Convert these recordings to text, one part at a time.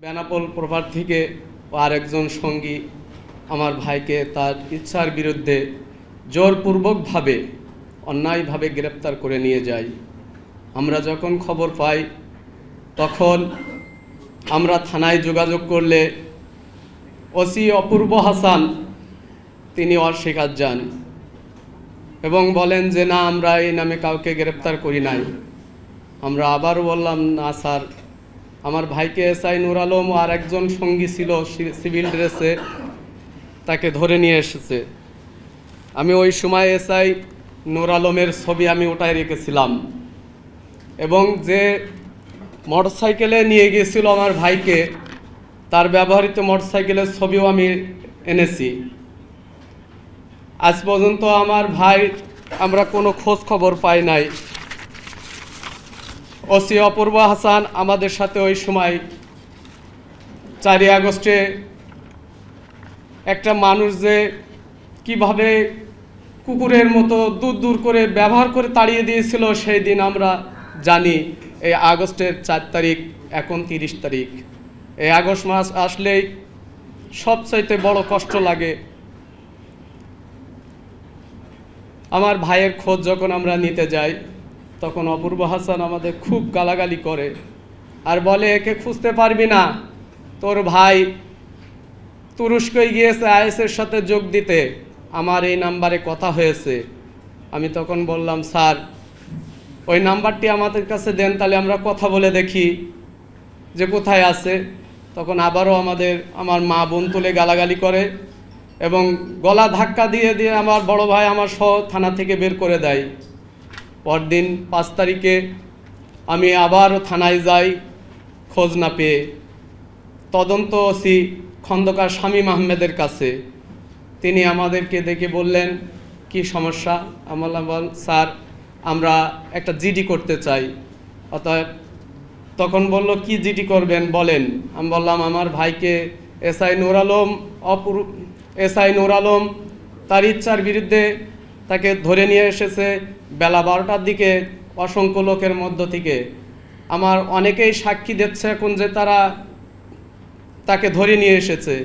Benapole proper থেকে আর একজন সঙ্গী আমার ভাইকে তার ইচ্ছার বিরুদ্ধে জোরপূর্বকভাবে অন্যায়ভাবে গ্রেপ্তার করে নিয়ে যায়। আমরা যখন খবর পাই তখন আমরা থানায় যোগাযোগ করলে ওসি অপূর্ব হাসান তিনি অস্বীকার যান এবং বলেন যে না, আমরা এই নামে কাউকে গ্রেপ্তার করি নাই। আমরা আবারও বললাম না স্যার, আমার ভাইকে এসআই নূর আলম আর একজন সঙ্গী ছিল সিভিল ড্রেসে, তাকে ধরে নিয়ে এসেছে। আমি ওই সময় এসআই নূর আলমের ছবি আমি ওটাই রেখেছিলাম এবং যে মোটরসাইকেলে নিয়ে গিয়েছিল আমার ভাইকে তার ব্যবহৃত মোটরসাইকেলের ছবিও আমি এনেছি। আজ পর্যন্ত আমার ভাই আমরা কোনো খোঁজ খবর পাই নাই। ওসি অপূর্ব হাসান আমাদের সাথে ওই সময় 4 আগস্টে একটা মানুষ যে কিভাবে কুকুরের মতো দূর দূর করে ব্যবহার করে তাড়িয়ে দিয়েছিল সেই দিন আমরা জানি। এই আগস্টের 4 তারিখ, এখন 30 তারিখ। এই আগস্ট মাস আসলেই সবচাইতে বড় কষ্ট লাগে। আমার ভাইয়ের খোঁজ যখন আমরা নিতে যাই তখন অপূর্ব হাসান আমাদের খুব গালাগালি করে আর বলে, একে খুঁজতে পারবি না, তোর ভাই তুরস্কে গিয়েছে আইএসের সাথে যোগ দিতে, আমার এই নাম্বারে কথা হয়েছে। আমি তখন বললাম, স্যার ওই নাম্বারটি আমাদের কাছে দেন, তাহলে আমরা কথা বলে দেখি যে কোথায় আছে। তখন আবারও আমার মা বোন তুলে গালাগালি করে এবং গলা ধাক্কা দিয়ে দিয়ে আমার বড় ভাই আমার সহ থানা থেকে বের করে দেয়। পরদিন 5 তারিখে আমি আবারও থানায় যাই খোঁজ না পেয়ে। তদন্ত ওসি খন্দকার শামীম আহমেদের কাছে, তিনি আমাদেরকে দেখে বললেন, কি সমস্যা? আমরা বললাম, স্যার আমরা একটা জিডি করতে চাই। অতএব তখন বলল, কি জিডি করবেন বলেন। আমি বললাম, আমার ভাইকে এসআই নূর আলম তার ইচ্ছার বিরুদ্ধে তাকে ধরে নিয়ে এসেছে বেলা 12টার দিকে অসংখ্য লোকের মধ্য থেকে। আমার অনেকেই সাক্ষী দিচ্ছে এখন যে তারা তাকে ধরে নিয়ে এসেছে।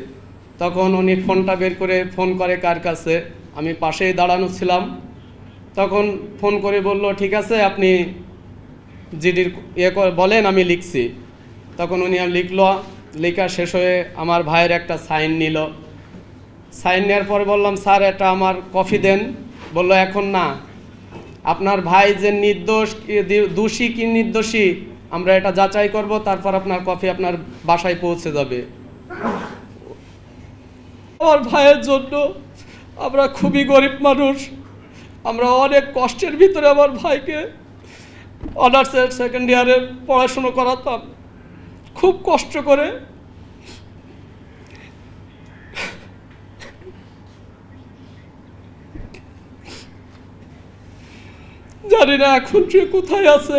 তখন উনি ফোনটা বের করে ফোন করে কার কাছে, আমি পাশেই দাঁড়ানো ছিলাম। তখন ফোন করে বলল, ঠিক আছে আপনি জিডির বলেন, আমি লিখছি। তখন উনি লিখলো, লেখা শেষ হয়ে আমার ভাইয়ের একটা সাইন নিল। সাইন নেওয়ার পরে বললাম, স্যার এটা আমার কপি দেন। বলল, এখন না, আপনার ভাই যে দোষী কি নির্দোষী আমরা এটা যাচাই করব, তারপর আপনার কপি আপনার বাসায় পৌঁছে যাবে। আমার ভাইয়ের জন্য আমরা খুবই গরিব মানুষ, আমরা অনেক কষ্টের ভিতরে আমার ভাইকে অনার্সের 2nd ইয়ারে পড়াশুনো করাতাম খুব কষ্ট করে। জানি না এখন সে কোথায় আছে।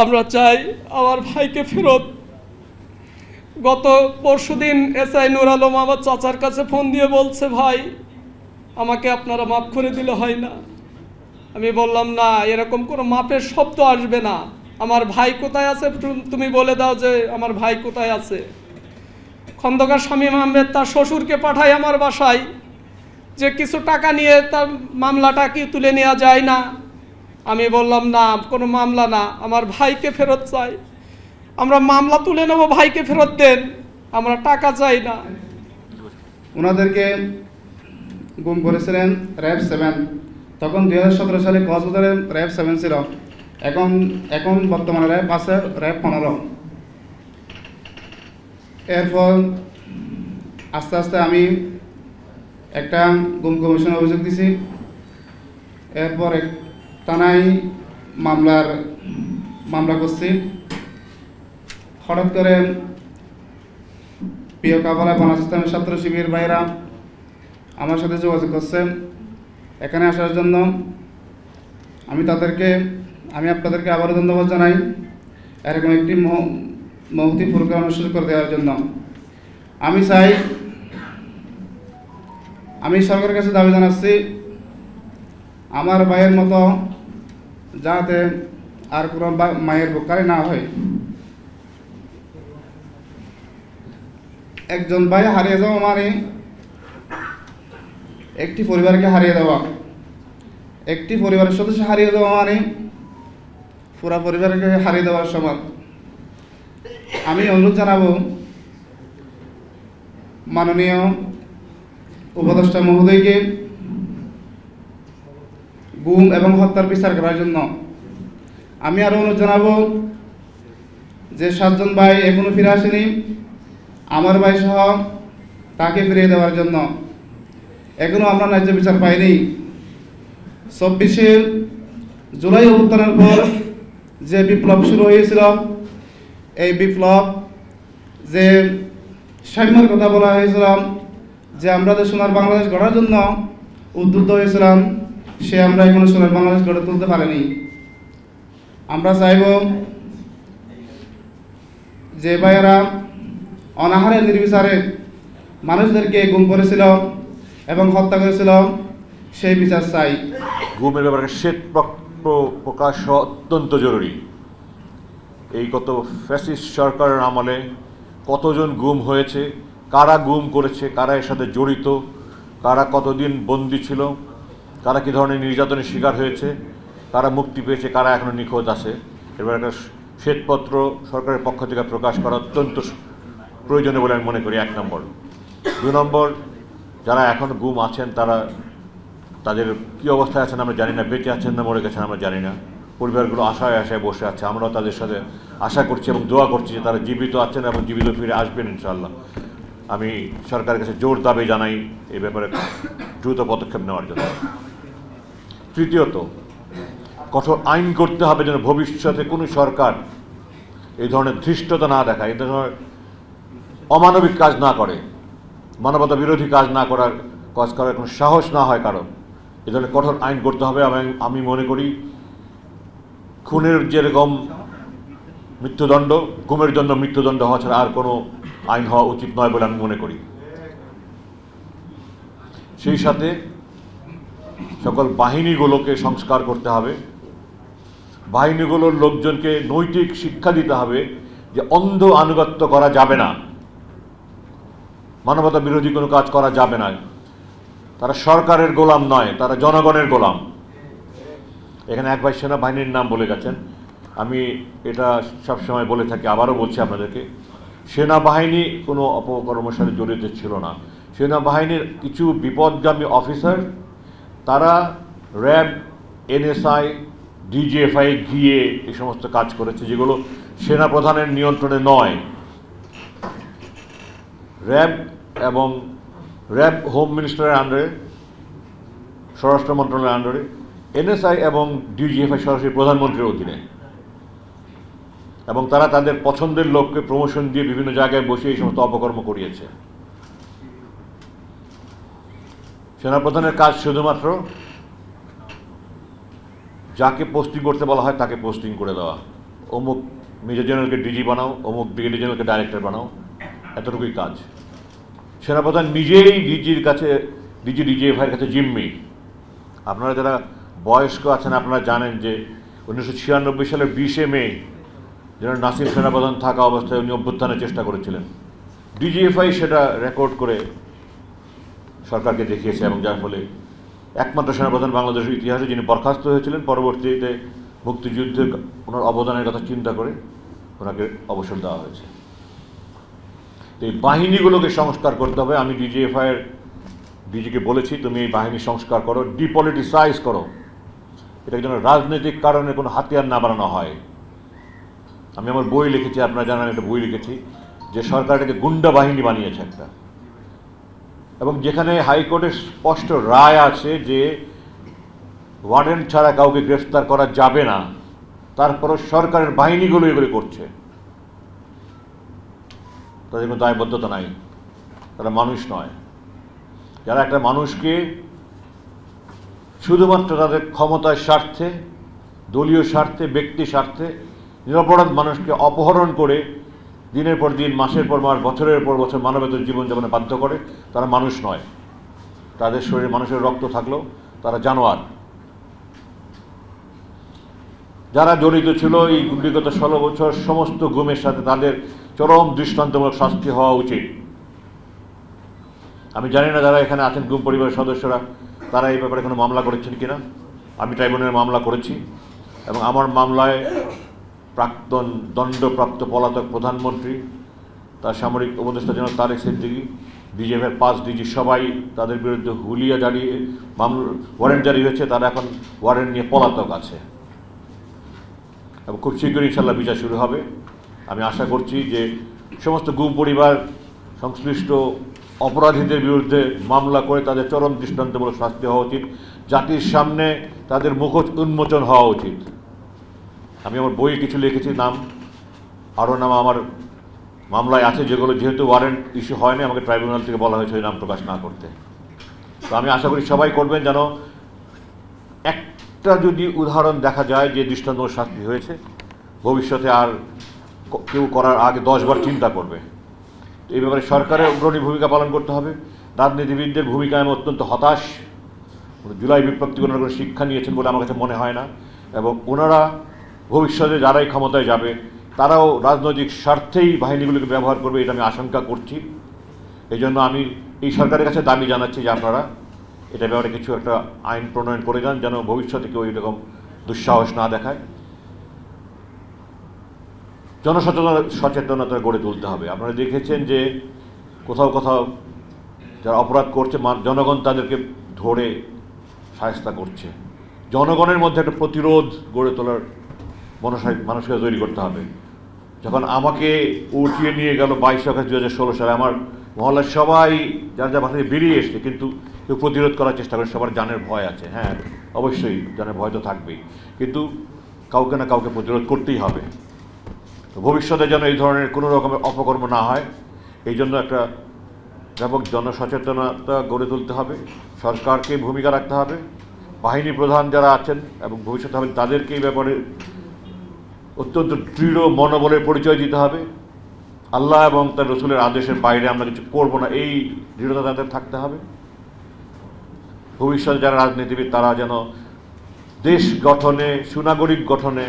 আমরা চাই আমার ভাইকে ফেরত। গত পরশুদিন এসআই নূর আলম আমার চাচার কাছে ফোন দিয়ে বলছে, ভাই আমাকে আপনারা মাফ করে দিলে হয় না। আমি বললাম, না, এরকম কোনো মাপের শব্দ আসবে না। আমার ভাই কোথায় আছে তুমি বলে দাও যে আমার ভাই কোথায় আছে। খন্দকার শামীম আহমেদ তার শ্বশুরকে পাঠায় আমার বাসায় যে কিছু টাকা নিয়ে তার মামলাটা কি তুলে নেওয়া যায় না। আমি বললাম, না, কোনো মামলা না, আমার ভাইকে ফেরত চাই। আমরা মামলা তুলে নেব, ভাইকে ফেরত দেন, আমরা টাকা চাই না। ওনাদেরকে গুম করেছিলেন র্যাব 7। তখন 2017 সালে কক্সবাজারে র্যাব 7 ছিল, এখন বর্তমানে র্যাব আছে, র্যাব 15। এরপর আস্তে আস্তে আমি একটা গুম কমিশনে অভিযোগ দিছি। এরপর থানায় মামলা করছি। হঠাৎ করে প্রিয় কাফালা বাংলাদেশ ইসলামী ছাত্র শিবির ভাইরা আমার সাথে যোগাযোগ করছে এখানে আসার জন্য। আমি আপনাদেরকে আবারও ধন্যবাদ জানাই এরকম একটি মহতি প্রোগ্রাম শুরু করে দেওয়ার জন্য। আমি সরকারের কাছে দাবি জানাচ্ছি, আমার ভাইয়ের মতো যাতে আর কোনো মায়ের বোকারি না হয় একজন ভাই হারিয়ে যাওয়া মানে একটি পরিবারকে হারিয়ে দেওয়া, একটি পরিবারের সদস্য হারিয়ে যাওয়া মানে পুরা পরিবারকে হারিয়ে দেওয়ার সমান। আমি অনুরোধ জানাবো মাননীয় উপদেষ্টা মহোদয়কে গুম এবং হত্যার বিচার করার জন্য। আমি আরও অনুরোধ জানাবো যে 7 জন ভাই এখনো ফিরে আসেনি, আমার ভাই সহ তাকে ফিরিয়ে দেওয়ার জন্য। এখনো আমরা ন্যায্য বিচার পাইনি। 24শে জুলাই অভ্যুত্থানের পর যে বিপ্লব শুরু হয়েছিল, এই বিপ্লব যে সাম্যের কথা বলা হয়েছিল, যে আমরা যে সোনার বাংলাদেশ গড়ার জন্য উদ্বুদ্ধ হয়েছিলাম, সে আমরা এখনো সোনার বাংলাদেশ গড়ে তুলতে পারিনি। আমরা চাইব যে ভাইয়েরা অনাহারে নির্বিচারে মানুষদেরকে গুম করেছিল এবং হত্যা করেছিল, সেই বিচার চাই। গুমের ব্যাপারে শ্বেত প্রকাশ অত্যন্ত জরুরি। এই গত ফ্যাসিস্ট সরকারের আমলে কতজন গুম হয়েছে, কারা গুম করেছে, কারা এর সাথে জড়িত, কারা কতদিন বন্দী ছিল, কারা কী ধরনের নির্যাতনের শিকার হয়েছে, কারা মুক্তি পেয়েছে, কারা এখনও নিখোঁজ আছে, এবার একটা শ্বেতপত্র সরকারের পক্ষ থেকে প্রকাশ করা অত্যন্ত প্রয়োজনীয় বলে আমি মনে করি। 1 নম্বর। 2 নম্বর, যারা এখন গুম আছেন তাদের কী অবস্থায় আছেন আমরা জানি না, বেঁচে আছেন না মরে গেছেন আমরা জানি না। পরিবারগুলো আশায় আশায় বসে আছে। আমরাও তাদের সাথে আশা করছি এবং দোয়া করছি যে তারা জীবিত আছেন এবং জীবিত ফিরে আসবেন ইনশাআল্লাহ। আমি সরকারের কাছে জোর দাবি জানাই এই ব্যাপারে দ্রুত পদক্ষেপ নেওয়ার জন্য। তৃতীয়ত, কঠোর আইন করতে হবে যেন ভবিষ্যতে কোনো সরকার এই ধরনের ধৃষ্টতা না দেখায়, এই ধরনের অমানবিক কাজ না করে, মানবতা বিরোধী কাজ করার কোনো সাহস না হয় কারণ। এই ধরনের কঠোর আইন করতে হবে। আমি মনে করি খুনের যেরকম মৃত্যুদণ্ড, গুমের জন্য মৃত্যুদণ্ড হওয়া ছাড়া আর কোনো আইন হওয়া উচিত নয় বলে আমি মনে করি। সেই সাথে সকল বাহিনীগুলোকে সংস্কার করতে হবে। বাহিনীগুলোর লোকজনকে নৈতিক শিক্ষা দিতে হবে যে অন্ধ আনুগত্য করা যাবে না, মানবতা বিরোধী কোনো কাজ করা যাবে না। তারা সরকারের গোলাম নয়, তারা জনগণের গোলাম। এখানে এক ভাই সেনাবাহিনীর নাম বলে গেছেন, আমি এটা সবসময় বলে থাকি, আবারও বলছি আপনাদেরকে, সেনাবাহিনী কোনো অপকর্মের সাথে জড়িত ছিল না। সেনাবাহিনীর কিছু বিপদগামী অফিসার তারা র্যাব, এনএসআই, ডিজিএফআই গিয়ে এই সমস্ত কাজ করেছে যেগুলো সেনাপ্রধানের নিয়ন্ত্রণে নয়। র্যাব হোম মিনিস্টারের আন্ডারে, স্বরাষ্ট্র মন্ত্রণালয়ের আন্ডারে, এনএসআই এবং ডিজিএফআই সরাসরি প্রধানমন্ত্রীর অধীনে, এবং তারা তাদের পছন্দের লোককে প্রমোশন দিয়ে বিভিন্ন জায়গায় বসে এই সমস্ত অপকর্ম করিয়েছে। সেনাপ্রধানের কাজ শুধুমাত্র যাকে পোস্টিং করতে বলা হয় তাকে পোস্টিং করে দেওয়া, অমুক মেজর জেনারেলকে ডিজি বানাও, অমুক ব্রিগেডিয়ার জেনারেলকে ডাইরেক্টর বানাও, এতটুকুই কাজ। সেনাপ্রধান নিজেই ডিজিএফআইয়ের কাছে জিম্মি। আপনারা যারা বয়স্ক আছেন আপনারা জানেন যে 1996 সালের 20শে মে জেনারেল নাসিম সেনাপ্রধান থাকা অবস্থায় উনি অভ্যুত্থানের চেষ্টা করেছিলেন। ডিজিএফআই সেটা রেকর্ড করে সরকারকে দেখিয়েছে, এবং যার ফলে একমাত্র সেনাপ্রধান বাংলাদেশের ইতিহাসে যিনি বরখাস্ত হয়েছিলেন, পরবর্তীতে মুক্তিযুদ্ধের ওনার অবদানের কথা চিন্তা করে ওনাকে অবসর দেওয়া হয়েছে। তো এই বাহিনীগুলোকে সংস্কার করতে হবে। আমি ডিজিকে বলেছি, তুমি এই বাহিনী সংস্কার করো, ডিপলিটিসাইজ করো, এটা যেন রাজনৈতিক কারণে কোনো হাতিয়ার না বানানো হয়। আমি আমার বই লিখেছি, আপনারা জানেন একটা বই লিখেছি যে সরকার এটাকে গুন্ডা বাহিনী বানিয়েছে একটা, এবং যেখানে হাইকোর্টের স্পষ্ট রায় আছে যে ওয়ারেন্ট ছাড়া কাউকে গ্রেফতার করা যাবে না, তারপরও সরকারের বাহিনীগুলো এগুলো করছে। তাদের কোনো দায়বদ্ধতা নাই, তারা মানুষ নয়। যারা একটা মানুষকে শুধুমাত্র তাদের ক্ষমতার স্বার্থে, দলীয় স্বার্থে, ব্যক্তি স্বার্থে নিরপরাধ মানুষকে অপহরণ করে দিনের পর দিন, মাসের পর মাস, বছরের পর বছর মানবেতর জীবনযাপনে বাধ্য করে, তারা মানুষ নয়। তাদের শরীরে মানুষের রক্ত থাকলেও তারা জানোয়ার। যারা জড়িত ছিল এই বিগত 16 বছর সমস্ত গুমের সাথে, তাদের চরম দৃষ্টান্তমূলক শাস্তি হওয়া উচিত। আমি জানি না যারা এখানে আছেন গুম পরিবারের সদস্যরা তারা এই ব্যাপারে কোনো মামলা করেছেন কিনা। আমি ট্রাইব্যুনালে মামলা করেছি এবং আমার মামলায় প্রাক্তন দণ্ডপ্রাপ্ত পলাতক প্রধানমন্ত্রী, তার সামরিক উপদেষ্টা জেনারেল তারেক সিদ্দিকী, বিজেপির 5 ডিজি সবাই তাদের বিরুদ্ধে হুলিয়া জারি ওয়ারেন্ট জারি হয়েছে। তারা এখন ওয়ারেন্ট নিয়ে পলাতক আছে এবং খুব শীঘ্রই ইনশাল্লাহ বিচার শুরু হবে। আমি আশা করছি যে সমস্ত গুম পরিবার সংশ্লিষ্ট অপরাধীদের বিরুদ্ধে মামলা করে তাদের চরম দৃষ্টান্তমূলক শাস্তি হওয়া উচিত। জাতির সামনে তাদের মুখোশ উন্মোচন হওয়া উচিত। আমি আমার বই কিছু লিখেছি, নাম আরও নাম আমার মামলায় আছে, যেগুলো যেহেতু ওয়ারেন্ট ইস্যু হয়নি আমাকে ট্রাইব্যুনাল থেকে বলা হয়েছে ওই নাম প্রকাশ না করতে। তো আমি আশা করি সবাই করবেন, যেন একটা যদি উদাহরণ দেখা যায় যে দৃষ্টান্তমূলক শাস্তি হয়েছে, ভবিষ্যতে আর কেউ করার আগে 10 বার চিন্তা করবে। এই ব্যাপারে সরকারের অগ্রণী ভূমিকা পালন করতে হবে। রাজনীতিবিদদের ভূমিকায় আমি অত্যন্ত হতাশ। জুলাই বিপ্লব থেকে ওনারা কোনো শিক্ষা নিয়েছেন বলে আমার কাছে মনে হয় না, এবং ওনারা ভবিষ্যতে যারাই ক্ষমতায় যাবে তারাও রাজনৈতিক স্বার্থেই বাহিনীগুলিকে ব্যবহার করবে, এটা আমি আশঙ্কা করছি। এই জন্য আমি এই সরকারের কাছে দাবি জানাচ্ছি যে আপনারা এটা ব্যাপারে কিছু একটা আইন প্রণয়ন করে যান, যেন ভবিষ্যতে কেউ এরকম দুঃসাহস না দেখায়। জনসচেতনতা গড়ে তুলতে হবে। আপনারা দেখেছেন যে কোথাও কোথাও যারা অপরাধ করছে জনগণ তাদেরকে ধরে শায়েস্তা করছে। জনগণের মধ্যে একটা প্রতিরোধ গড়ে তোলার মানসিকতা তৈরি করতে হবে। যখন আমাকে উঠিয়ে নিয়ে গেল 22 আগস্ট 2016 সালে, আমার মহল্লার সবাই যার যা বাসা থেকে বেরিয়ে এসছে, কিন্তু কেউ প্রতিরোধ করার চেষ্টা করে। সবার জানের ভয় আছে, হ্যাঁ অবশ্যই জানের ভয় তো থাকবেই, কিন্তু কাউকে না কাউকে প্রতিরোধ করতেই হবে। তো ভবিষ্যতে যেন এই ধরনের কোনো রকমের অপকর্ম না হয়, এই জন্য একটা ব্যাপক জনসচেতনতা গড়ে তুলতে হবে। সরকারকে ভূমিকা রাখতে হবে, বাহিনী প্রধান যারা আছেন এবং ভবিষ্যতে হবেন তাদেরকে এই ব্যাপারে অত্যন্ত দৃঢ় মনোবলের পরিচয় দিতে হবে। আল্লাহ এবং তার রসুলের আদেশের বাইরে আমরা কিছু করব না, এই দৃঢ়তা তাদের থাকতে হবে। ভবিষ্যতে যারা রাজনীতিবিদ তারা যেন দেশ গঠনে, সুনাগরিক গঠনে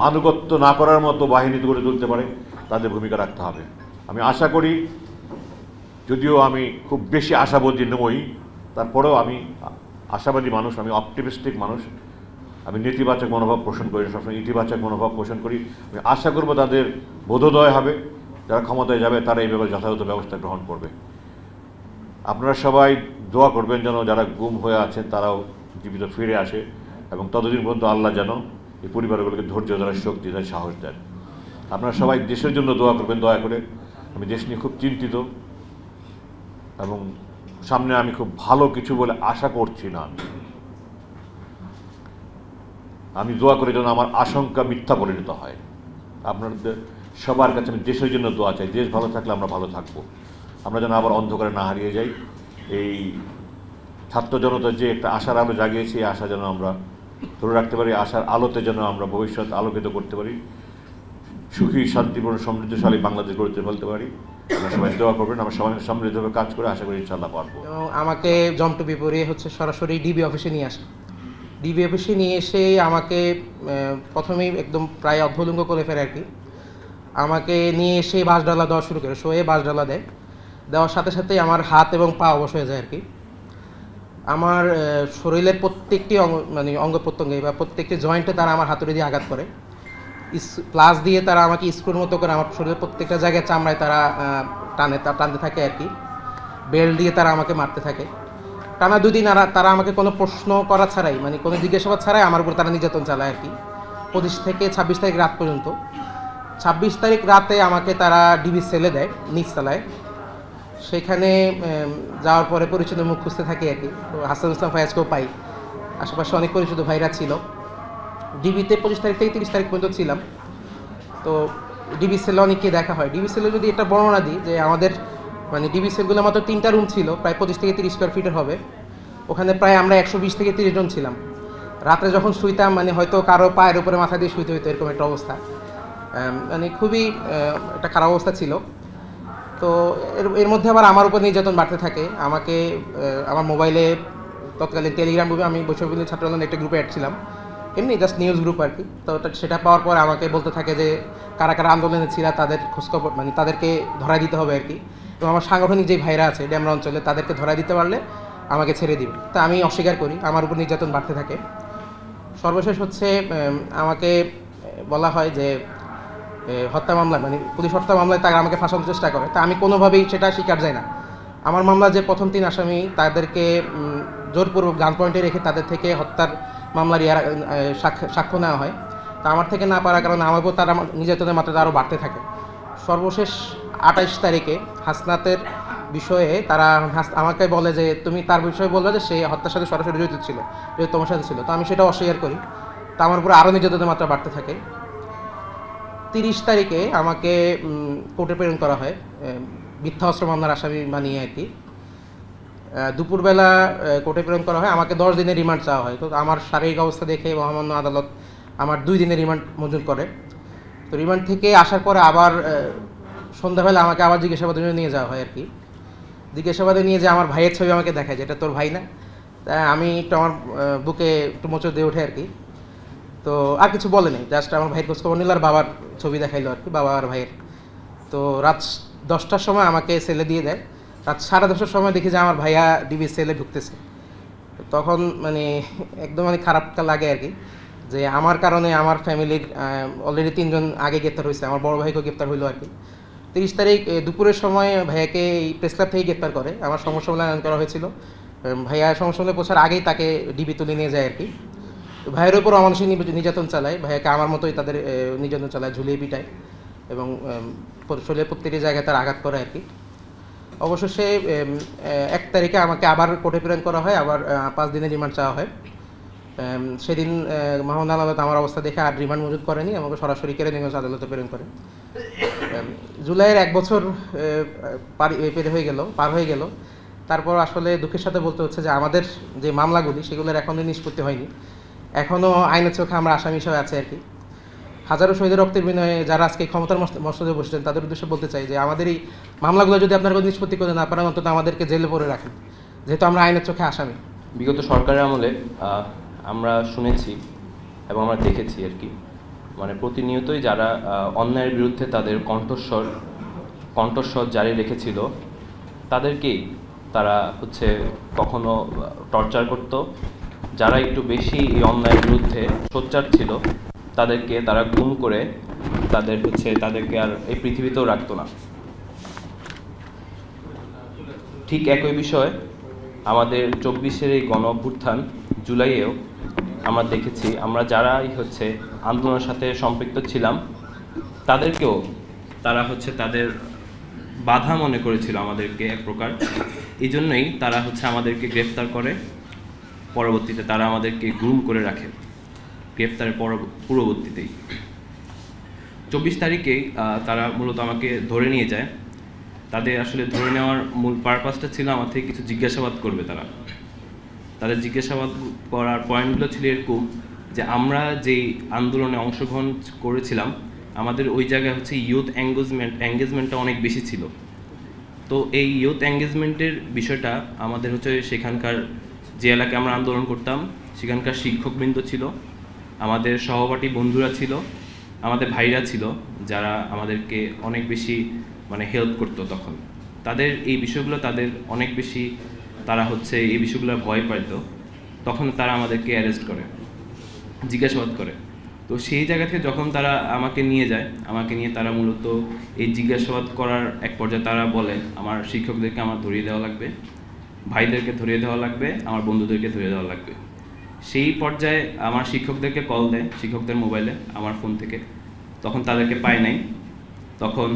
আনুগত্য না করার মতো বাহিনী গড়ে তুলতে পারে, তাদের ভূমিকা রাখতে হবে। আমি আশা করি, যদিও আমি খুব বেশি আশাবাদী নই, তারপরেও আমি আশাবাদী মানুষ, আমি অপটিমিস্টিক মানুষ। আমি নেতিবাচক মনোভাব পোষণ করি, সবসময় ইতিবাচক মনোভাব পোষণ করি। আমি আশা করব তাদের বোধোদয় হবে, যারা ক্ষমতায় যাবে তারা এই ব্যাপারে যথাযথ ব্যবস্থা গ্রহণ করবে। আপনারা সবাই দোয়া করবেন যেন যারা গুম হয়ে আছেন তারাও জীবিত ফিরে আসে, এবং ততদিন পর্যন্ত আল্লাহ যেন এই পরিবারগুলোকে ধৈর্য ধরার শক্তি দেয়, সাহস দেন। আপনারা সবাই দেশের জন্য দোয়া করবেন দয়া করে। আমি দেশ নিয়ে খুব চিন্তিত, এবং সামনে আমি খুব ভালো কিছু বলে আশা করছি না। আমি দোয়া করি যেন আমার আশঙ্কা মিথ্যা পরিণত হয়। আপনাদের সবার কাছে আমি দেশের জন্য দোয়া চাই। দেশ ভালো থাকলে আমরা ভালো থাকবো। আমরা যেন আবার অন্ধকারে না হারিয়ে যাই। এই ছাত্র জনতার যে একটা আশার আলো জাগিয়েছি, এই আশা যেন আমরা ধরে রাখতে পারি, আশার আলোতে যেন আমরা ভবিষ্যৎ আলোকিত করতে পারি, সুখী শান্তিপূর্ণ সমৃদ্ধশালী বাংলাদেশ গড়তে ফেলতে পারি। আমরা সবাই দোয়া করবেন, আমরা সবাই সমৃদ্ধভাবে কাজ করে আশা করি ইনশাআল্লাহ পারবো। আমাকে জমটু বিপরীতে সরাসরি ডিবি অফিসে নিয়ে আসে। ডিবি অফিসে নিয়ে এসে আমাকে প্রথমেই একদম প্রায় অর্ধলিঙ্গ করে ফেলে আর কি। আমাকে নিয়ে এসে বাঁশডালা দেওয়া শুরু করে, শোয়ে বাঁশডালা দেয়। দেওয়ার সাথে সাথেই আমার হাত এবং পা অবশ হয়ে যায় আর কি। আমার শরীরের প্রত্যেকটি অঙ্গ প্রত্যঙ্গে বা প্রত্যেকটি জয়েন্টে তারা আমার হাতুড়ি দিয়ে আঘাত করে। প্লাস দিয়ে তারা আমাকে স্ক্রুর মতো করে আমার শরীরের প্রত্যেকটা জায়গায় চামড়ায় তারা টানতে থাকে আর কি। বেল্ট দিয়ে তারা আমাকে মারতে থাকে। টানা 2 দিন তারা আমাকে কোনো প্রশ্ন করা ছাড়াই, কোনো জিজ্ঞাসাবাদ ছাড়াই আমার উপর তারা নির্যাতন চালায় আর কি। 25 থেকে 26 তারিখ রাত পর্যন্ত। 26 তারিখ রাতে আমাকে তারা ডিবি সেলে দেয় নিচতলায়। সেখানে যাওয়ার পরে পরিচিত মুখ খুঁজতে থাকি আর কি। তো হাসান ইসলাম ফায়াজকেও পাই, আশেপাশে অনেক পরিচিত ভাইরা ছিল। ডিবিতে 25 তারিখ থেকে 30 তারিখ পর্যন্ত ছিলাম। তো ডিবি সেলে অনেককে দেখা হয়। ডিবি সেলে যদি একটা বর্ণনা দিই, যে আমাদের ডিবি সেলগুলো মাত্র 3টা রুম ছিল, প্রায় 25 থেকে 30 স্কোয়ার ফিটের হবে। ওখানে প্রায় আমরা 120 থেকে 30 জন ছিলাম। রাত্রে যখন শুইতাম হয়তো কারো পায়ের উপরে মাথা দিয়ে শুইতে হইতো, এরকম একটা অবস্থা। খুবই একটা খারাপ অবস্থা ছিল। তো এর মধ্যে আবার আমার উপর নির্যাতন বাড়তে থাকে। আমাকে আমার মোবাইলে তৎকালীন টেলিগ্রাম গ্রুপে, আমি বৈষম্যবিরোধী ছাত্র আন্দোলনের একটা গ্রুপে অ্যাড ছিলাম, এমনি জাস্ট নিউজ গ্রুপ আর কি। তো সেটা পাওয়ার পর আমাকে বলতে থাকে যে কারা কারা আন্দোলনে ছিল তাদের খোঁজখবর, মানে তাদেরকে ধরাই দিতে হবে আর কি, এবং আমার সাংগঠনিক যে ভাইরা আছে ডেমরা অঞ্চলে তাদেরকে ধরাই দিতে পারলে আমাকে ছেড়ে দিবে। তা আমি অস্বীকার করি, আমার উপর নির্যাতন বাড়তে থাকে। সর্বশেষ হচ্ছে আমাকে বলা হয় যে হত্যা মামলা, মানে পুলিশ হত্যা মামলায় তারা আমাকে ফাঁসানোর চেষ্টা করে। তা আমি কোনোভাবেই সেটা স্বীকার যাই না। আমার মামলা যে প্রথম 3 আসামি তাদেরকে জোরপূর্বক গান পয়েন্টে রেখে তাদের থেকে হত্যার মামলার সাক্ষ্য নেওয়া হয়। তা আমার থেকে না পারার কারণে আমার উপর তারা নির্যাতনের মাত্রা আরও বাড়তে থাকে। সর্বশেষ 28 তারিখে হাসনাতের বিষয়ে তারা আমাকে বলে যে তুমি তার বিষয়ে বলবে যে সে হত্যার সাথে সরাসরি জড়িত ছিল, যেহেতু তোমার সাথে ছিল। তো আমি সেটা অস্বীকার করি। তা আমার উপর আরও নির্যাতনের মাত্রা বাড়তে থাকে। 30 তারিখে আমাকে কোর্টে প্রেরণ করা হয় মিথ্যা অস্ত্র মামলার আসামি বানিয়ে আর কি। দুপুরবেলা কোর্টে প্রেরণ করা হয়, আমাকে 10 দিনের রিমান্ড চাওয়া হয়। তো আমার শারীরিক অবস্থা দেখে মহামান্য আদালত আমার 2 দিনের রিমান্ড মঞ্জুর করে। তো রিমান্ড থেকে আসার পরে আবার সন্ধ্যাবেলা আমাকে আবার জিজ্ঞাসাবাদের জন্য নিয়ে যাওয়া হয় আর কি। জিজ্ঞাসাবাদে নিয়ে যে আমার ভাইয়ের ছবি আমাকে দেখায়, যেটা তোর ভাই না। তা আমি একটু আমার বুকে একটু মোচড় দিয়ে ওঠে আর কি। তো আর কিছু বলে নেই, জাস্ট আমার ভাইয়ের খোঁজখবর নিল আর বাবার ছবি দেখাইলো আর কি, বাবা আর ভাইয়ের। তো রাত 10টার সময় আমাকে সেলে দিয়ে দেয়। রাত 10:30টার সময় দেখি যে আমার ভাইয়া ডিবি সেলে ঢুকতেছে। তখন মানে একদম মানে খারাপ লাগে আর কি, যে আমার কারণে আমার ফ্যামিলির অলরেডি 3 জন আগে গ্রেপ্তার হয়েছে, আমার বড় ভাইকেও গ্রেপ্তার হইলো আর কি। 30 তারিখ দুপুরের সময় ভাইয়াকে এই প্রেস ক্লাব থেকে গ্রেপ্তার করে। আমার সমস্যা বলে আইন করা হয়েছিল। ভাইয়া সমস্যা বলে পৌঁছার আগেই তাকে ডিবি তুলে নিয়ে যায় আর কি। ভাইয়ের উপর অমানুষিক নির্যাতন চালায়, ভাইয়াকে আমার মতোই তাদের নির্যাতন চালায়, ঝুলিয়ে পিটায় এবং শরীরের প্রত্যেকটি জায়গায় তার আঘাত করে আর কি। অবশেষে 1 তারিখে আমাকে আবার কোর্টে প্রেরণ করা হয়, আবার 5 দিনের রিমান্ড চাওয়া হয়। সেদিন মহামান্য আদালত আমার অবস্থা দেখে আর রিমান্ড মঞ্জুর করেনি, আমাকে সরাসরি কেরানীগঞ্জ আদালতে প্রেরণ করে। জুলাইয়ের 1 বছর পার হয়ে গেল। তারপর আসলে দুঃখের সাথে বলতে হচ্ছে যে আমাদের যে মামলাগুলি সেগুলোর এখনও নিষ্পত্তি হয়নি। এখনও আইনের চোখে আমরা আসামি হিসেবে আছি আর কি। হাজারো শহীদের রক্তের বিনিময়ে যারা আজকে ক্ষমতার মসনদে বসেছেন তাদের উদ্দেশ্যে বলতে চাই যে আমাদের এই মামলাগুলো যদি আপনারা নিষ্পত্তি করে না পারেন, অন্তত আমাদেরকে জেলে পড়ে রাখেন, যেহেতু আমরা আইনের চোখে আসামি। বিগত সরকারের আমলে আমরা শুনেছি এবং আমরা দেখেছি আর কি, মানে প্রতিনিয়তই যারা অন্যায়ের বিরুদ্ধে তাদের কণ্ঠস্বর জারি রেখেছিল তাদেরকেই তারা হচ্ছে কখনো টর্চার করত। যারা একটু বেশি এই অন্যায়ের বিরুদ্ধে সোচ্চার ছিল তাদেরকে তারা গুম করে তাদেরকে আর এই পৃথিবীতেও রাখতো না। ঠিক একই বিষয় আমাদের 24-এর এই গণ অভ্যুত্থান জুলাইয়েও আমরা দেখেছি, আমরা যারাই আন্দোলনের সাথে সম্পৃক্ত ছিলাম তাদেরকেও তারা তাদের বাধা মনে করেছিল আমাদেরকে এক প্রকার। এই জন্যই তারা আমাদেরকে গ্রেফতার করে, পরবর্তীতে তারা আমাদেরকে গুম করে রাখে গ্রেফতারের পূর্ববর্তীতেই। 24 তারিখেই তারা মূলত আমাকে ধরে নিয়ে যায়। তাদের আসলে ধরে নেওয়ার মূল পারপাসটা ছিল আমার থেকে কিছু জিজ্ঞাসাবাদ করবে। তাদের জিজ্ঞাসাবাদ করার পয়েন্টগুলো ছিল এরকম যে আমরা যেই আন্দোলনে অংশগ্রহণ করেছিলাম আমাদের ওই জায়গায় ইউথ এঙ্গেজমেন্টটা অনেক বেশি ছিল। তো এই ইউথ এঙ্গেজমেন্টের বিষয়টা আমাদের সেখানকার যে এলাকায় আমরা আন্দোলন করতাম সেখানকার শিক্ষকবৃন্দ ছিল, আমাদের সহপাঠী বন্ধুরা ছিল, আমাদের ভাইরা ছিল, যারা আমাদেরকে অনেক বেশি হেল্প করতো। তখন তাদের এই বিষয়গুলো তাদের অনেক বেশি তারা এই বিষয়গুলো ভয় পাইত। তখন তারা আমাদেরকে অ্যারেস্ট করে, জিজ্ঞাসাবাদ করে। তো সেই জায়গা থেকে যখন তারা আমাকে নিয়ে যায়, আমাকে নিয়ে তারা মূলত এই জিজ্ঞাসাবাদ করার এক পর্যায়ে তারা বলে আমার শিক্ষকদেরকে আমার ধরিয়ে দেওয়া লাগবে, ভাইদেরকে ধরিয়ে দেওয়া লাগবে, আমার বন্ধুদেরকে ধরিয়ে দেওয়া লাগবে। সেই পর্যায়ে আমার শিক্ষকদেরকে কল দেয়, শিক্ষকদের মোবাইলে আমার ফোন থেকে। তখন তাদেরকে পায় নাই। তখন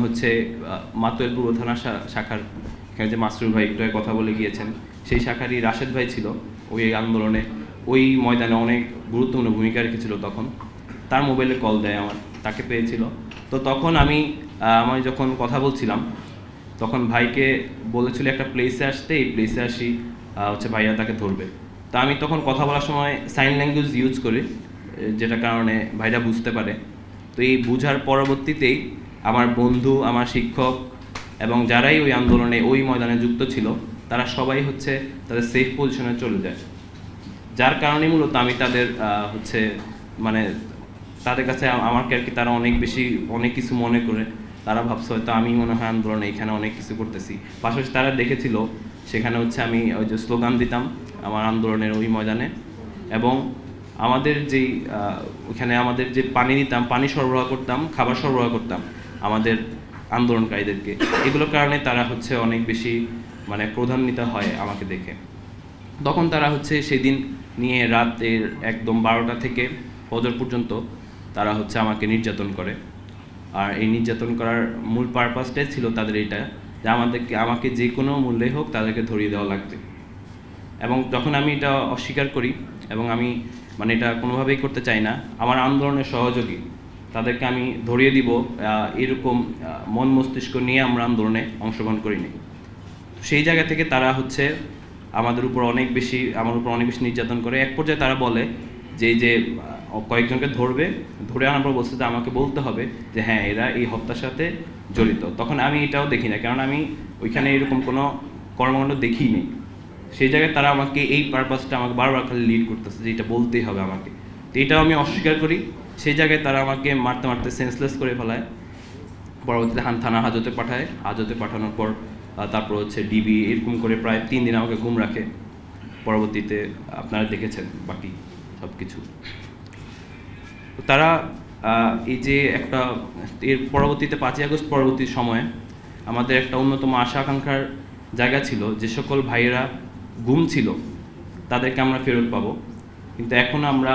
মাতুয়েল পূর্ব থানা শাখার এখানে যে মাসরুর ভাই একটু কথা বলে গিয়েছেন, সেই শাখারই রাশেদ ভাই ছিল ওই আন্দোলনে, ওই ময়দানে অনেক গুরুত্বপূর্ণ ভূমিকা রেখেছিল। তখন তার মোবাইলে কল দেয় আমার, তাকে পেয়েছিল। তো তখন আমি যখন কথা বলছিলাম তখন ভাইকে বলেছিল একটা প্লেসে আসতে, এই প্লেসে আসি ভাইয়া তাকে ধরবে। তা আমি তখন কথা বলার সময় সাইন ল্যাঙ্গুয়েজ ইউজ করি, যেটা কারণে ভাইরা বুঝতে পারে। তো এই বুঝার পরবর্তীতেই আমার বন্ধু, আমার শিক্ষক এবং যারাই ওই আন্দোলনে ওই ময়দানে যুক্ত ছিল তারা সবাই তাদের সেফ পজিশনে চলে যায়। যার কারণে মূলত আমি তাদের মানে তাদের কাছে আমাকে আর কি তারা অনেক কিছু মনে করে তারা ভাবছে হয়তো আমি মনে হয় আন্দোলনে এখানে অনেক কিছু করতেছি। পাশাপাশি তারা দেখেছিল সেখানে হচ্ছে আমি ওই যে স্লোগান দিতাম আমার আন্দোলনের ওই ময়দানে, এবং আমাদের যেই ওখানে আমাদের যে পানি দিতাম, পানি সরবরাহ করতাম, খাবার সরবরাহ করতাম আমাদের আন্দোলনকারীদেরকে, এগুলোর কারণে তারা হচ্ছে অনেক বেশি মানে ক্রোধান্বিত হয় আমাকে দেখে। তখন তারা হচ্ছে সেদিন নিয়ে রাতের একদম 12টা থেকে ফজর পর্যন্ত তারা হচ্ছে আমাকে নির্যাতন করে। আর এই নির্যাতন করার মূল পারপাসটাই ছিল তাদের এটা যে আমাকে যে কোনো মূল্যে হোক তাদেরকে ধরিয়ে দেওয়া লাগবে। এবং যখন আমি এটা অস্বীকার করি এবং আমি মানে এটা কোনোভাবেই করতে চাই না, আমার আন্দোলনের সহযোগী তাদেরকে আমি ধরিয়ে দিব, এরকম মন মস্তিষ্ক নিয়ে আমরা আন্দোলনে অংশগ্রহণ করিনি। সেই জায়গা থেকে তারা হচ্ছে আমার উপর অনেক বেশি নির্যাতন করে। এক পর্যায়ে তারা বলে যে কয়েকজনকে ধরে আনার পর বলছে যে আমাকে বলতে হবে যে হ্যাঁ এরা এই হত্যার সাথে জড়িত। তখন আমি এটাও দেখি না, কারণ আমি ওইখানে এরকম কোনো কর্মকাণ্ড দেখিনি। সেই জায়গায় তারা আমাকে এই পারপাসটা আমাকে বারবার খালি লিড করতেছে যে এটা বলতেই হবে আমাকে, তো এটাও আমি অস্বীকার করি। সেই জায়গায় তারা আমাকে মারতে সেন্সলেস করে ফেলায়। পরবর্তীতে থানা হাজতে পাঠায়, হাজতে পাঠানোর পর তারপর হচ্ছে ডিবি এরকম করে প্রায় 3 দিন আমাকে ঘুম রাখে। পরবর্তীতে আপনারা দেখেছেন বাকি সব কিছু। তারা এই যে একটা এর পরবর্তীতে 5ই আগস্ট পরবর্তী সময়ে আমাদের একটা অন্যতম আশা আকাঙ্ক্ষার জায়গা ছিল যে সকল ভাইয়েরা গুম ছিল তাদেরকে আমরা ফেরত পাবো, কিন্তু এখন আমরা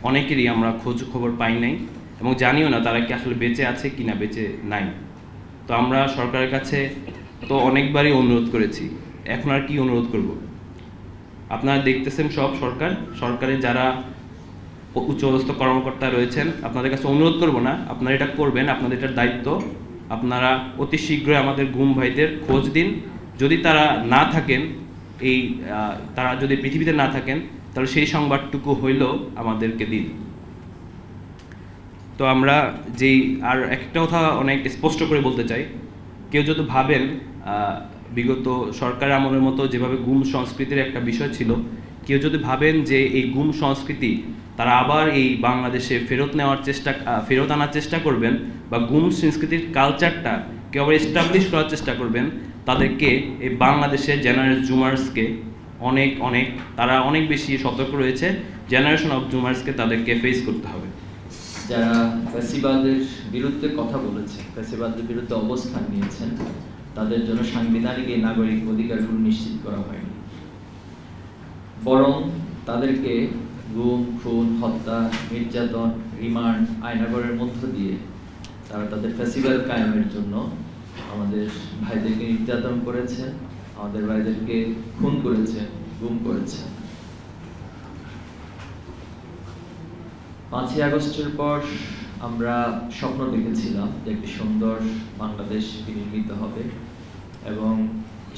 অনেকেরই আমরা খোঁজ খবর পাই নাই এবং জানিও না তারা কি আসলে বেঁচে আছে কি না বেঁচে নাই। তো আমরা সরকারের কাছে তো অনেকবারই অনুরোধ করেছি, এখন আর কি অনুরোধ করব। আপনারা দেখতেছেন সব সরকারের যারা উচ্চপদস্থ কর্মকর্তা রয়েছেন, আপনাদের কাছে অনুরোধ করব না, আপনারা এটা করবেন, আপনাদের এটার দায়িত্ব। আপনারা অতি শীঘ্রই আমাদের গুম ভাইদের খোঁজ দিন। যদি তারা না থাকেন, তারা যদি পৃথিবীতে না থাকেন, তাহলে সেই সংবাদটুকু হইলেও আমাদেরকে দিন। তো আমরা আর একটা কথা অনেক স্পষ্ট করে বলতে চাই, কেউ যদি ভাবেন বিগত সরকার আমলের মতো যেভাবে গুম সংস্কৃতির একটা বিষয় ছিল, কেউ যদি ভাবেন যে এই গুম সংস্কৃতি তারা আবার এই বাংলাদেশে ফেরত আনার চেষ্টা করবেন বা গুম সংস্কৃতির কালচারটা কেউ আবার এস্টাবলিশ করার চেষ্টা করবেন, তাদেরকে এই বাংলাদেশের জেনারেল জুমার্সকে তারা অনেক বেশি সতর্ক রয়েছে। জেনারেশন অফ জুমার্সকে তাদেরকে ফেস করতে হবে। যারা ফ্যাসিবাদের বিরুদ্ধে কথা বলেছে, ফ্যাসিবাদের বিরুদ্ধে অবস্থান নিয়েছেন, তাদের জন্য সাংবিধানিক এই নাগরিক অধিকারগুলো নিশ্চিত করা হয়নি, বরং তাদেরকে গুম, খুন, হত্যা, নির্যাতন, রিমান্ড, আয়নাগরের মধ্য দিয়ে তারা তাদের ফ্যাসিবাদ কায়েমের জন্য আমাদের ভাইদেরকে নির্যাতন করেছে, আমাদের ভাইদেরকে খুন করেছে, গুম করেছে। 5ই আগস্টের পর আমরা স্বপ্ন দেখেছিলাম যে একটি সুন্দর বাংলাদেশ নির্মিত হবে এবং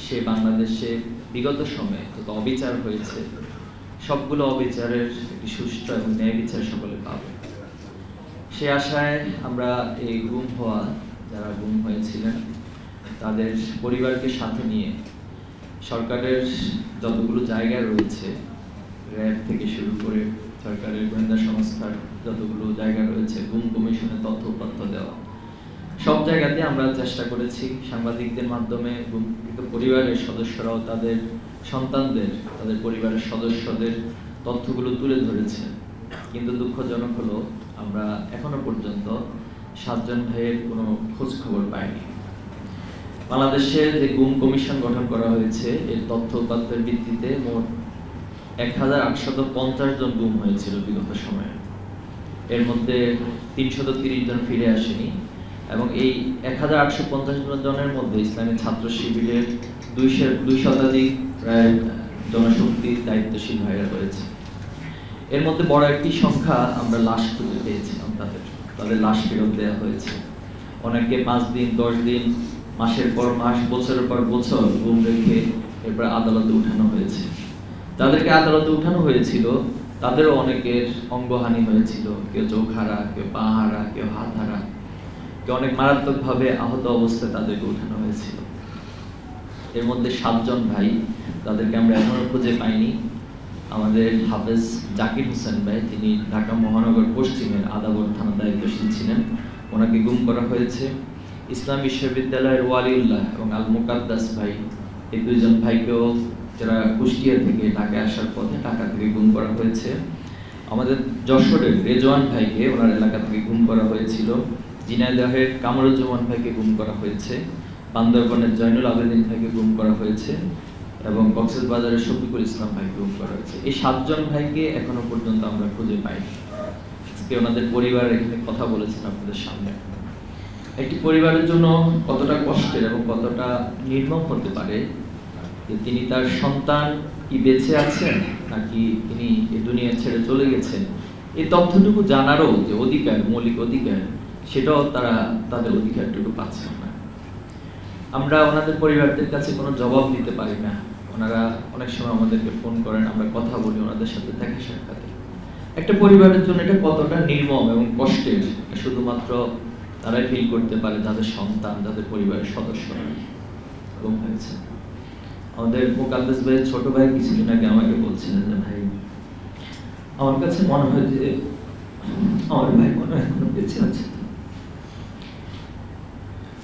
সে বাংলাদেশে বিগত সময়ে যত অবিচার হয়েছে সবগুলো অবিচারের একটি সুষ্ঠু এবং ন্যায় বিচার সকলে পাবে। সে আশায় আমরা এই যারা গুম হয়েছিলেন তাদের পরিবারকে সাথে নিয়ে সরকারের যতগুলো জায়গা রয়েছে, র্যাব থেকে শুরু করে সরকারের গোয়েন্দা সংস্থার যতগুলো জায়গা রয়েছে, গুম কমিশনের তথ্য উপাত্ত দেওয়া, সব জায়গাতে আমরা চেষ্টা করেছি। সাংবাদিকদের মাধ্যমে গুমকৃত পরিবারের সদস্যরাও তাদের সন্তানদের, তাদের পরিবারের সদস্যদের তথ্যগুলো তুলে ধরেছে। কিন্তু দুঃখজনক হলো আমরা এখনো পর্যন্ত 7 জন ভাইয়ের কোনো খোঁজ খবর পাইনি। বাংলাদেশে যে গুম কমিশন গঠন করা হয়েছে এর তথ্য উপাত্তের ভিত্তিতে মোট 1850 জন গুম হয়েছিল বিগত সময়ে। এর মধ্যে 330 জন ফিরে আসেনি এবং এই 1850 জনের মধ্যে ইসলামী ছাত্র শিবিরের 200 শতাধিক প্রায় জনশক্তির দায়িত্বশীল ভাইরা রয়েছে। এর মধ্যে বড় একটি সংখ্যা আমরা লাশ খুঁজে পেয়েছিলাম, তাদের লাশ ফেরত দেওয়া হয়েছে। অনেকে 5 দিন, 10 দিন, মাসের পর মাস, বছরের পর বছর গুম রেখে এরপর আদালতে উঠানো হয়েছে। যাদেরকে আদালতে উঠানো হয়েছিল তাদেরও অনেকের অঙ্গহানি হয়েছিল, কেউ চোখ হারা, কেউ পা হারা, কেউ হাত হারা, কেউ অনেক মারাত্মকভাবে আহত অবস্থায় তাদেরকে উঠানো হয়েছিল। এর মধ্যে 7 জন ভাই, তাদেরকে আমরা এখনো খুঁজে পাইনি। আমাদের হাফেজ জাকির হোসেন ভাই, তিনি ঢাকা মহানগর পশ্চিমের আদাবর থানা দায়িত্বশীল ছিলেন, ওনাকে গুম করা হয়েছে। ইসলাম বিশ্ববিদ্যালয়ের ওয়ালিউল্লাহ এবং আল মুকাদ্দাস ভাই, এই দুইজন ভাইকেও যারা কুষ্টিয়া থেকে ঢাকায় আসার পথে ঢাকা থেকে গুম করা হয়েছে। আমাদের যশোরের রেজওয়ান ভাইকে ওনার এলাকা থেকে গুম করা হয়েছিল। ঝিনাইদহের কামরুজ্জামান ভাইকে গুম করা হয়েছে। বান্দরবনের জয়নুল আবেদিন ভাইকে গুম করা হয়েছে এবং কক্সবাজারের শফিকুল ইসলাম ভাইকে গুম করা হয়েছে। এই 7 জন ভাইকে এখনো পর্যন্ত আমরা খুঁজে পাইনি। আজকে ওনাদের পরিবার এখানে কথা বলেছেন আপনাদের সামনে। একটি পরিবারের জন্য কতটা কষ্টের এবং কতটা নির্মম হতে পারে যে তিনি তার সন্তান কি বেঁচে আছেন নাকি তিনি এই দুনিয়া ছেড়ে চলে গেছেন, এই তথ্যটুকু জানারও যে অধিকার, মৌলিক অধিকার, সেটাও তারা তাদের অধিকারটুকু পাচ্ছেন না। আমরা ওনাদের পরিবারদের কাছে কোনো জবাব দিতে পারি না। ওনারা অনেক সময় আমাদেরকে ফোন করেন, আমরা কথা বলি ওনাদের সাথে দেখা সাক্ষাতে। একটা পরিবারের জন্য এটা কতটা নির্মম এবং কষ্টের শুধুমাত্র তারাই ফিল করতে পারে, যাদের সন্তান, যাদের পরিবারের সদস্যরা গুম হয়েছে। আমাদের মুকাদ্দাস ভাইয়ের ছোট ভাই কিছুদিন আগে আমাকে বলছিলেন যে ভাই, আমার কাছে মনে হয় যে আমার ভাই মনে হয় এখনো বেঁচে আছে,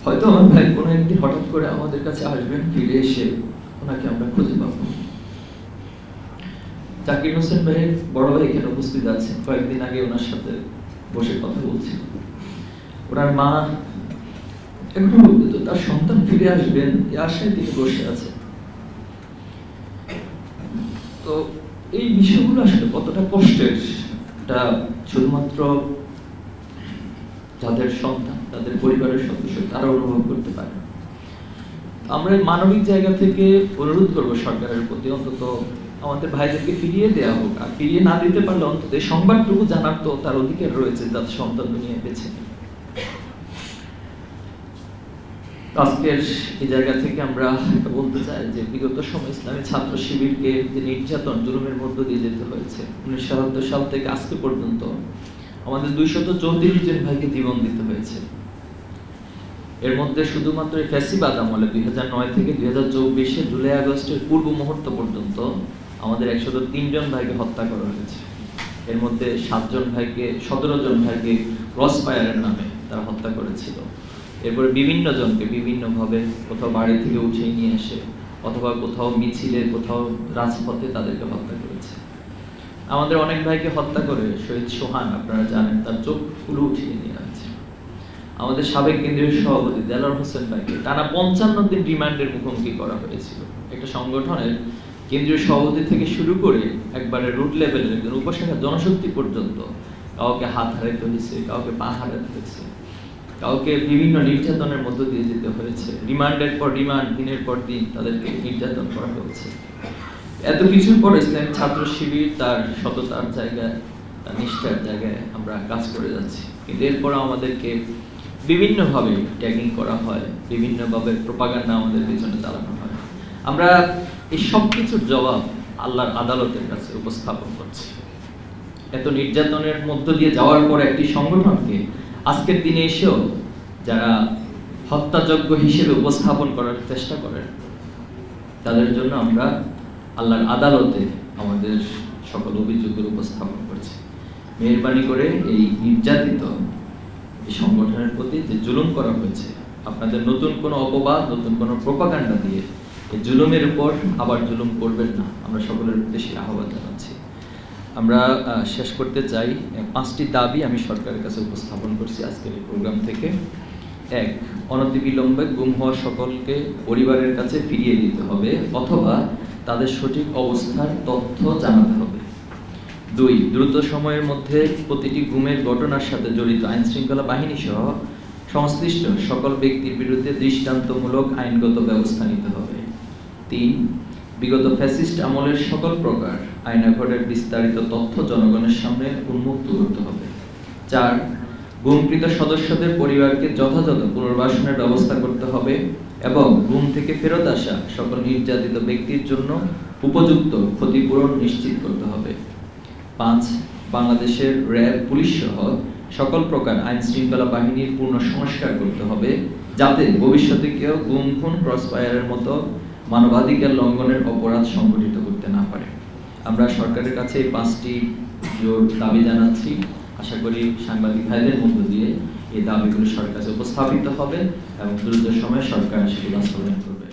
হয়তো আমার ভাই কোনো একদিন হঠাৎ করে আমাদের কাছে আসবেন, ফিরে এসে ওনাকে আমরা খুঁজে পাবো। জাকির হোসেন ভাইয়ের বড় ভাই এখানে উপস্থিত আছেন, কয়েকদিন আগে ওনার সাথে বসে কথা বলছি। ওনার মা এখনো বলতো তার সন্তান ফিরে আসবেন, এই আশায় তিনি বসে আছেন। তো এই বিষয়গুলো আসলে কতটা কষ্টের, এটা শুধুমাত্র যাদের সন্তান, তাদের পরিবারের সদস্য তারা অনুভব করতে পারে। আমরা মানবিক জায়গা থেকে অনুরোধ করবো সরকারের প্রতি, অন্তত আমাদের ভাইদেরকে ফিরিয়ে দেওয়া হোক। আর ফিরিয়ে না দিতে পারলে অন্তত এই সংবাদটুকু জানার তো তার অধিকার রয়েছে, তার সন্তান দুনিয়ায় বেঁচে নেই। আজকের এই জায়গা থেকে আমরা বলতে চাই যে বিগত সময় ইসলামী ছাত্র শিবিরকে যে নির্যাতন, জুলুমের মধ্য দিয়ে যেতে হয়েছে, 1977 সাল থেকে আজকে পর্যন্ত আমাদের 234 জন ভাইকে জীবন দিতে হয়েছে। এর মধ্যে শুধুমাত্র ফ্যাসিবাদ আমলে 2009 থেকে 2024 জুলাই আগস্টের পূর্ব মুহূর্ত পর্যন্ত আমাদের 103 জন ভাইকে হত্যা করা হয়েছে। এর মধ্যে 7 জন ভাইকে, 17 জন ভাইকে ক্রস ফায়ারের নামে তারা হত্যা করেছিল। এরপরে বিভিন্ন জনকে বিভিন্নভাবে কোথাও বাড়ি থেকে উঠিয়ে নিয়ে এসে অথবা কোথাও মিছিলে, কোথাও রাজপথে তাদেরকে হত্যা করেছে। আমাদের অনেক ভাইকে হত্যা করে শহীদ সোহান, আপনারা জানেন, তার চোখগুলো উঠিয়ে নিয়ে আছে। আমাদের সাবেক কেন্দ্রীয় সভাপতি দেলোয়ার হোসেন ভাইকে টানা 55 দিন রিমান্ডের মুখোমুখি করা হয়েছিল। একটা সংগঠনের কেন্দ্রীয় সভাপতি থেকে শুরু করে একবারে রুট লেভেলের একজন উপশাখা জনশক্তি পর্যন্ত কাউকে হাত হারাইতে হয়েছে, কাউকে পা হারাতে হয়েছে, কাউকে বিভিন্ন নির্যাতনের মধ্য দিয়ে যেতে হয়েছে। রিমান্ডের পর রিমান্ড, দিনের পর দিন তাদেরকে নির্যাতন করা হয়েছে। এত কিছুর পর ইসলামী ছাত্র শিবির তার সততার জায়গায়, তার নিষ্ঠার জায়গায় আমরা কাজ করে যাচ্ছি। কিন্তু এরপর আমাদেরকে বিভিন্নভাবে ট্যাগিং করা হয়, বিভিন্নভাবে প্রোপাগান্ডা আমাদের পেছনে চালানো হয়। আমরা এই সব কিছুর জবাব আল্লাহর আদালতের কাছে উপস্থাপন করছি। এত নির্যাতনের মধ্য দিয়ে যাওয়ার পর একটি সংগঠনকে আজকের দিনে এসেও যারা হত্যাযজ্ঞ হিসেবে উপস্থাপন করার চেষ্টা করেন, তাদের জন্য আমরা আল্লাহর আদালতে আমাদের সকল অভিযোগের উপস্থাপন করছি। মেহেরবানি করে এই নির্যাতিত এই সংগঠনের প্রতি যে জুলুম করা হয়েছে, আপনাদের নতুন কোনো অপবাদ, নতুন কোনো প্রোপাগান্ডা দিয়ে এই জুলুমের উপর আবার জুলুম করবেন না, আমরা সকলের উদ্দেশ্যে আহ্বান জানাচ্ছি। আমরা শেষ করতে চাই, 5টি দাবি আমি সরকারের কাছে উপস্থাপন করছি আজকের এই প্রোগ্রাম থেকে। 1, অনতিবিলম্বে গুম হওয়া সকলকে পরিবারের কাছে ফিরিয়ে দিতে হবে অথবা তাদের সঠিক অবস্থার তথ্য জানাতে হবে। 2, দ্রুত সময়ের মধ্যে প্রতিটি গুমের ঘটনার সাথে জড়িত আইনশৃঙ্খলা বাহিনী সহ সংশ্লিষ্ট সকল ব্যক্তির বিরুদ্ধে দৃষ্টান্তমূলক আইনগত ব্যবস্থা নিতে হবে। 3, বিগত ফ্যাসিস্ট আমলের সকল প্রকার আইনাঘরের বিস্তারিত তথ্য জনগণের সামনে উন্মুক্ত করতে হবে। 4, গুমকৃত সদস্যদের পরিবারকে যথাযথ পুনর্বাসনের ব্যবস্থা করতে হবে এবং গুম থেকে ফেরত আসা সকল নির্যাতিত ব্যক্তির জন্য উপযুক্ত ক্ষতিপূরণ নিশ্চিত করতে হবে। 5, বাংলাদেশের র্যাব, পুলিশ সহ সকল প্রকার আইন শৃঙ্খলা বাহিনীর পূর্ণ সংস্কার করতে হবে যাতে ভবিষ্যতে কেউ গুম, খুন, ক্রসফায়ারের মতো মানবাধিকার লঙ্ঘনের অপরাধ সংঘটিত করতে না পারে। আমরা সরকারের কাছে এই 5টি জোর দাবি জানাচ্ছি। আশা করি সাংবাদিক ভাইদের মধ্য দিয়ে এই দাবিগুলো সরকারের কাছে উপস্থাপিত হবে এবং দ্রুত সময়ে সরকার সেগুলো বাস্তবায়ন করবে।